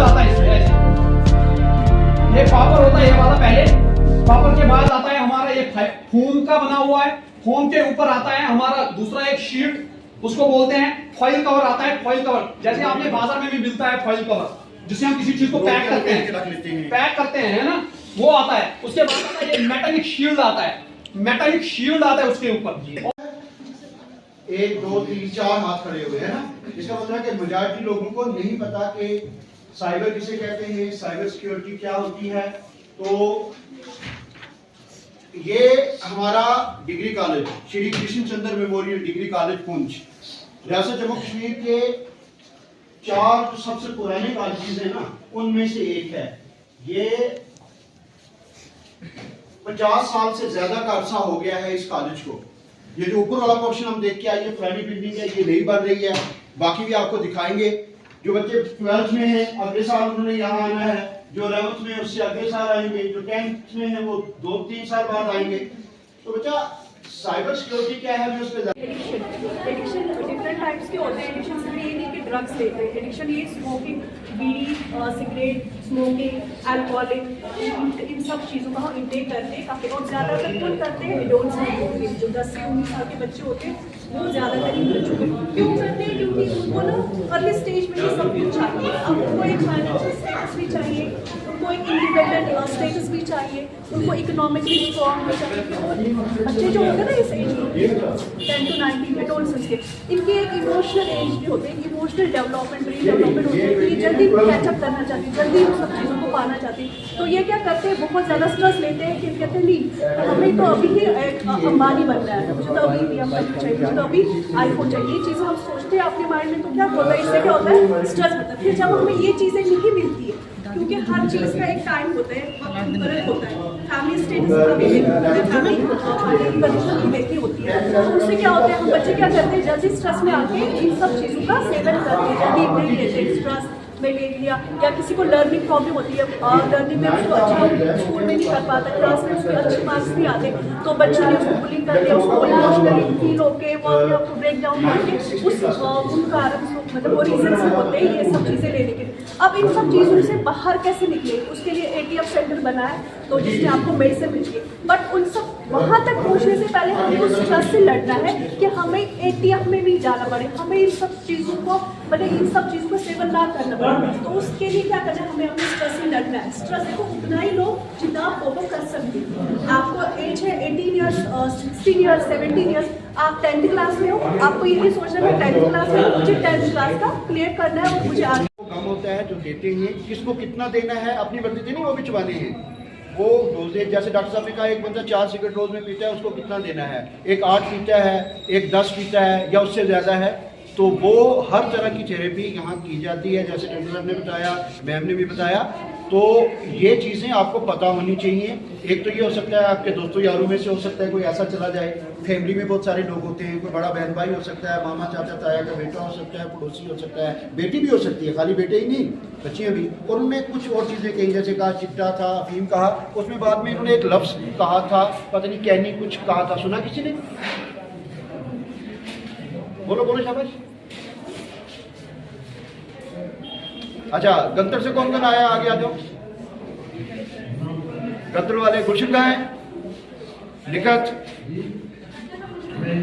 आता है इसमें ऐसे। ये कॉपर होता है ये वाला पहले, कॉपर के बाद आता है हमारा ये फोम का बना हुआ है, फोम के ऊपर आता है हमारा दूसरा एक शीट, उसको बोलते हैं फॉइल कवर आता है। फॉइल कवर जैसे आपने बाजार में भी मिलता है फॉइल कवर, जिससे हम किसी चीज को पैक करते हैं, है ना, वो आता है। उसके बाद आता है ये मेटालिक शील्ड आता है, मेटालिक शील्ड आता है उसके ऊपर। 1 2 3 4 हाथ खड़े हुए हैं ना, इसका मतलब है कि मेजॉरिटी लोगों को नहीं पता कि साइबर किसे कहते हैं, साइबर सिक्योरिटी क्या होती है। तो ये हमारा डिग्री कॉलेज श्री कृष्ण चंद्र मेमोरियल डिग्री कॉलेज पुंछ रियासत जम्मू कश्मीर के 4 सबसे पुराने कॉलेजेस हैं ना, उनमें से एक है। ये 50 साल से ज्यादा का अरसा हो गया है इस कॉलेज को। ये जो ऊपर वाला पोर्शन हम देख के आए, ये पुरानी बिल्डिंग है, ये नई बन रही है। बाकी भी आपको दिखाएंगे। जो बच्चे 12th में हैं अगले साल उन्होंने यहाँ आना है, जो 11th में उससे अगले साल आएंगे, जो 10th में है वो 2-3 साल बाद आएंगे। तो बच्चा साइबर सिक्योरिटी क्या है, मैं उस पर एडिक्शन डिफरेंट टाइप्स के होते हैं। एडिक्शन सिर्फ ये नहीं कि ड्रग्स लेते हैं, एडिक्शन ये स्मोकिंग, बीड़ी, सिगरेट, स्मोकिंग, अल्कोहलिक, इन सब चीज़ों का हम इंटेक करते हैं काफ़ी। और ज़्यादातर कौन करते हैं, एडल्ट्स होते हैं, जो 10 से 19 साल के बच्चे होते हैं वो ज़्यादातर इन बच्चों को क्यों करते हैं, क्योंकि उनको ना अर्ली स्टेज में ये सब कुछ चाहिए। अब उनको एक फाइनेंशियल स्टेटस भी चाहिए, उनको एक इंडिपेंडेंट स्टेटस भी चाहिए, उनको इकोनॉमिकली स्ट्रॉन्ग भी चाहिए। बच्चे जो होते हैं ना इस एज में 10 to 19 एडोलसेंस के, इनकी एक इमोशनल एज भी होते हैं, इमोशनल डेवलपमेंट होती है, कि जल्दी कैचअप करना चाहती है, जल्दी उन सब चीज़ों को पाना चाहती है। तो ये क्या करते हैं, बहुत ज़्यादा स्ट्रेस लेते हैं कि कहते हैं नहीं हमें तो अभी ही एक अंबानी बनना है, मुझे तो अभी BMW चाहिए, मुझे तो अभी iPhone चाहिए। ये चीज़ें हम सोचते हैं अपने माइंड में, तो क्या होता है, इससे क्या होता है, स्ट्रेस होता है। फिर जब हमें ये चीज़ें नहीं मिलती है, क्योंकि हर चीज़ का एक टाइम होता है, वक्त गलत होता है, फैमिली स्टेटस का भी देखना होता है, फैमिली कंडीशन भी देखनी होती है। तो उससे क्या होता है, हम बच्चे क्या करते हैं, जल्दी स्ट्रेस में आके इन सब चीज़ों का सेवन करते हैं, जल्दी ब्रेक लेते हैं, स्ट्रेस में ले लिया। या किसी को लर्निंग प्रॉब्लम होती है, लर्निंग में उसको अच्छा स्कूल में नहीं कर पाता, क्लास में उसके अच्छे मार्क्स नहीं आते, तो बच्चों ने उसको बुलिंग करते हैं, उसको इमोशनली फील होके वो अपने आप को ब्रेक डाउन करके उन कारण मतलब वो रीजन होते हैं ये सब चीज़ें लेने के। अब इन सब चीज़ों से बाहर कैसे निकले, उसके लिए ATF सेंटर बना है, तो जिसमें आपको मेडिसिन मिलती है। बट उन सब वहाँ तक पहुँचने से पहले हमको स्ट्रेस से लड़ना है कि हमें ATF में नहीं जाना पड़े, हमें इन सब चीज़ों को मतलब इन सब चीज़ों को सेवन ना करना पड़े। तो उसके लिए क्या करना है, हमें अपने स्ट्रेस से लड़ना है। स्ट्रेस देखो उतना ही लो जितना आप ओवर कर सकते हैं। आपको एज है 18 ईयर्स, 16 ईयर्स, 17 ईयर्स, आप 10th क्लास में हो, आपको ये नहीं सोचना है 10th क्लास में मुझे 10th क्लास का क्लियर करना है और मुझे आगे कम होता है जो देते हैं, किसको कितना देना है अपनी मर्जी से नहीं, वो भी चुबाने हैं। वो डोजेज जैसे डॉक्टर साहब ने कहा, एक बंदा 4 सिगरेट रोज में पीता है, उसको कितना देना है, एक 8 पीता है, एक 10 पीता है या उससे ज़्यादा है, तो वो हर तरह की थेरेपी यहाँ की जाती है, जैसे डॉक्टर साहब ने बताया, मैम ने भी बताया। तो ये चीज़ें आपको पता होनी चाहिए। एक तो ये हो सकता है आपके दोस्तों यारों में से हो सकता है कोई ऐसा चला जाए, फैमिली में बहुत सारे लोग होते हैं, कोई बड़ा बहन भाई हो सकता है, मामा चाचा ताया का बेटा हो सकता है, पड़ोसी हो सकता है, बेटी भी हो सकती है, खाली बेटे ही नहीं बच्चियाँ भी। और उन्होंने कुछ और चीज़ें कही, जैसे कहा चिट्टा था, अफीम कहा, उसमें बाद में इन्होंने एक लफ्ज़ कहा था, पता नहीं कैनी कुछ कहा था, सुना किसी ने? बोलो बोलो शाबाश। अच्छा, गंतर से कौन कौन आया, आगे आ जाओ। गंतर वाले गुलशन कहाँ है, लिखत,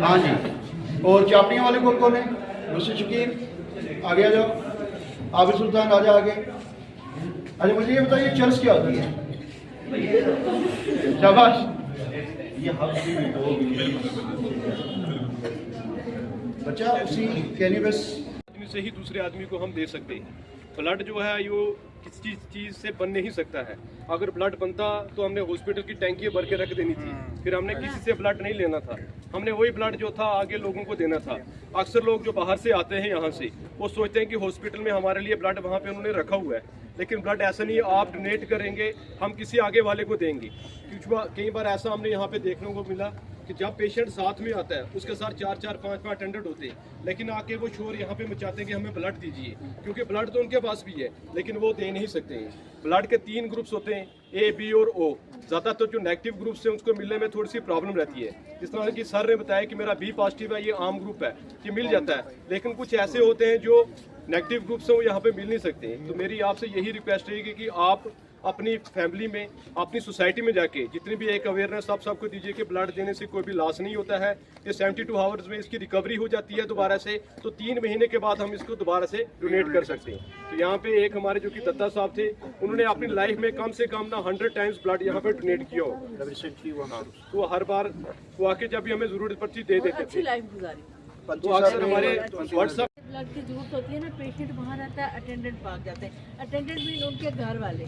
हाँ जी। और चापड़ियों वाले कौन कौन है, मुझसे शकील, आगे आ जाओ। आबिद सुल्तान आजा आगे। अच्छा मुझे ये बताइए चर्च क्या होती है? शाबाश। ये बच्चा उसी कैनबिस आदमी से ही दूसरे आदमी को हम दे सकते हैं। ब्लड जो है वो किसी चीज़ से बन नहीं सकता है। अगर ब्लड बनता तो हमने हॉस्पिटल की टैंकी भर के रख देनी थी, फिर हमने किसी से ब्लड नहीं लेना था, हमने वही ब्लड जो था आगे लोगों को देना था। अक्सर लोग जो बाहर से आते हैं यहाँ से, वो सोचते हैं कि हॉस्पिटल में हमारे लिए ब्लड वहाँ पे उन्होंने रखा हुआ है, लेकिन ब्लड ऐसा नहीं है। आप डोनेट करेंगे, हम किसी आगे वाले को देंगे। कई बार ऐसा हमने यहाँ पे देखने को मिला कि जब पेशेंट साथ में आता है, उसके साथ 4-4, 5-5 अटेंडेंट होते हैं, लेकिन आके वो शोर यहाँ पे मचाते हैं कि हमें ब्लड दीजिए, क्योंकि ब्लड तो उनके पास भी है लेकिन वो दे नहीं सकते हैं। ब्लड के 3 ग्रुप्स होते हैं, A, B और O। ज़्यादातर जो नेगेटिव ग्रुप्स हैं उसको मिलने में थोड़ी सी प्रॉब्लम रहती है। जिस तरह कि सर ने बताया कि मेरा B पॉजिटिव है, ये आम ग्रुप है, ये मिल जाता है। लेकिन कुछ ऐसे होते हैं जो नेगेटिव ग्रुप्स हैं वो यहाँ पे मिल नहीं सकते। तो मेरी आपसे यही रिक्वेस्ट रहेगी कि आप अपनी फैमिली में, अपनी सोसाइटी में जाके जितनी भी एक अवेयरनेस आप सबको दीजिए कि ब्लड देने से कोई भी लॉस नहीं होता है। ये 72 आवर्स में इसकी रिकवरी हो जाती है दोबारा से, तो 3 महीने के बाद हम इसको दोबारा से डोनेट कर सकते हैं। तो यहाँ पे एक हमारे जो कि दत्ता साहब थे, उन्होंने अपनी लाइफ में कम से कम ना 100 टाइम्स ब्लड यहाँ पे डोनेट किया हो। तो हर बार वो आके जब भी हमें जरूरत पड़ती दे देते अच्छी थे। लाइफ गुजारी। तो अक्सर हमारे व्हाट्सएप ब्लड की जरूरत होती है ना, पेशेंट वहाँ रहता है, अटेंडेंट भाग जाते हैं। अटेंडेंट भी उनके घर वाले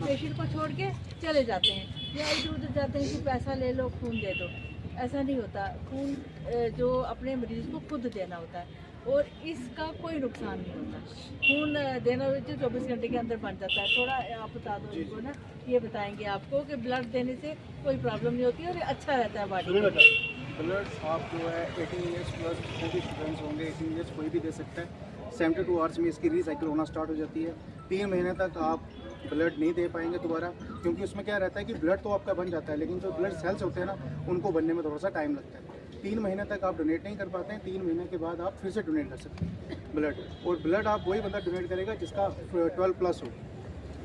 पेशेंट को छोड़ के चले जाते हैं या इधर उधर जाते हैं कि पैसा ले लो, खून दे दो। ऐसा नहीं होता, खून जो अपने मरीज को खुद देना होता है और इसका कोई नुकसान नहीं होता। खून देना 24 घंटे के अंदर बन जाता है। थोड़ा आप बता दो इनको ना, ये बताएंगे आपको कि ब्लड देने से कोई प्रॉब्लम नहीं होती और अच्छा रहता है बॉडी में। ब्लड आप जो है 18 ईयर्स प्लस जो भी स्टूडेंट्स होंगे, 18 ईयर्स कोई भी दे सकता है। 72 आवर्स में इसकी रीसाइकिल होना स्टार्ट हो जाती है। 3 महीने तक आप ब्लड नहीं दे पाएंगे दोबारा, क्योंकि उसमें क्या रहता है कि ब्लड तो आपका बन जाता है, लेकिन जो ब्लड सेल्स होते हैं ना, उनको बनने में थोड़ा सा टाइम लगता है। 3 महीने तक आप डोनेट नहीं कर पाते हैं। 3 महीने के बाद आप फिर से डोनेट कर सकते हैं ब्लड। और ब्लड आप वही बंदा डोनेट करेगा जिसका 12 प्लस हो,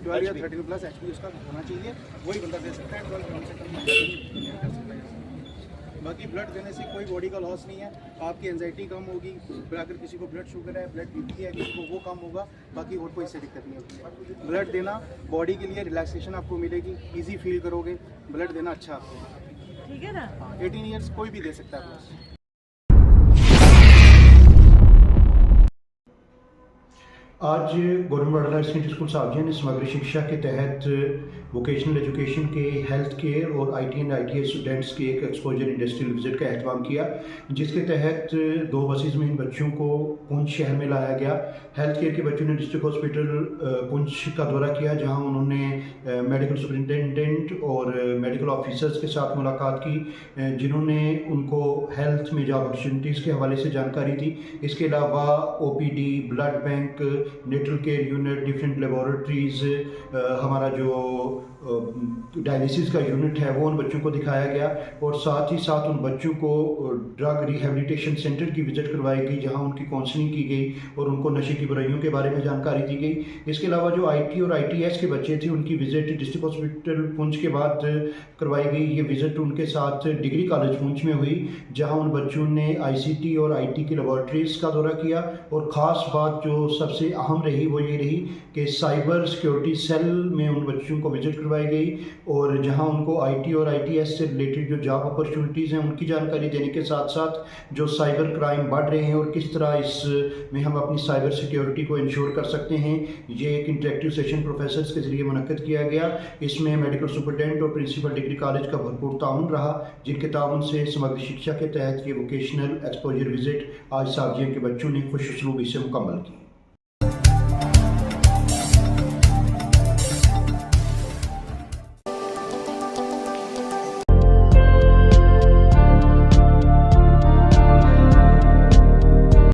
12 या 13 प्लस एक्चुअली उसका होना चाहिए, वही बंदा दे सकता है। 12 कम से कम डोनेट कर सकता है। बाकी ब्लड देने से कोई बॉडी का लॉस नहीं है। आपकी एंजाइटी कम होगी, अगर किसी को ब्लड शुगर है, ब्लड बीपी है किसी को, वो कम होगा। बाकी और कोई से दिक्कत नहीं होती है। ब्लड देना बॉडी के लिए रिलैक्सेशन आपको मिलेगी, इजी फील करोगे। ब्लड देना अच्छा आपको, ठीक है ना। 18 ईयर्स कोई भी दे सकता है प्लस। आज government model higher secondary school सावजिया ने समग्र शिक्षा के तहत वोकेशनल एजुकेशन के, हेल्थ केयर और आईटी एंड आईटीएस स्टूडेंट्स के एक एक्सपोजर इंडस्ट्रियल विजिट का एहतमाम किया, जिसके तहत 2 बसेस में इन बच्चों को पुंछ शहर में लाया गया। हेल्थ केयर के बच्चों ने डिस्ट्रिक्ट हॉस्पिटल पुंछ का दौरा किया, जहां उन्होंने मेडिकल सुपरिटेंडेंट और मेडिकल ऑफिसर्स के साथ मुलाकात की, जिन्होंने उनको हेल्थ में जॉब अपॉर्चुनिटीज़ के हवाले से जानकारी दी। इसके अलावा OPD, blood bank, natal care unit, different laboratories, हमारा जो डायलिसिस का यूनिट है वो उन बच्चों को दिखाया गया। और साथ ही साथ उन बच्चों को ड्रग रिहेबिलिटेशन सेंटर की विज़िट करवाई गई, जहां उनकी काउंसलिंग की गई और उनको नशे की बुराइयों के बारे में जानकारी दी गई। इसके अलावा जो IT और ITS के बच्चे थे, उनकी विज़िट डिस्ट्रिक्ट हॉस्पिटल पुंछ के बाद करवाई गई। ये विज़िट उनके साथ डिग्री कॉलेज पुंछ में हुई, जहाँ उन बच्चों ने ICT और IT की लेबॉरेटरीज़ का दौरा किया। और ख़ास बात जो सबसे अहम रही वो ये रही कि साइबर सिक्योरिटी सेल में उन बच्चों को विज़िट करवाई गई, और जहां उनको IT और ITS से रिलेटेड जो जॉब अपॉर्चुनिटीज़ हैं उनकी जानकारी देने के साथ साथ जो साइबर क्राइम बढ़ रहे हैं और किस तरह इसमें हम अपनी साइबर सिक्योरिटी को इंश्योर कर सकते हैं, ये एक इंटरेक्टिव सेशन प्रोफेसर्स के ज़रिए मुनक्किद किया गया। इसमें मेडिकल सुपरटेंडेंट और प्रिंसिपल डिग्री कॉलेज का भरपूर ताउन रहा, जिनके ताउन से समग्र शिक्षा के तहत ये वोकेशनल एक्सपोजर विजिट आज सावजिया के बच्चों ने खुश उसलूबी से मुकम्मल की।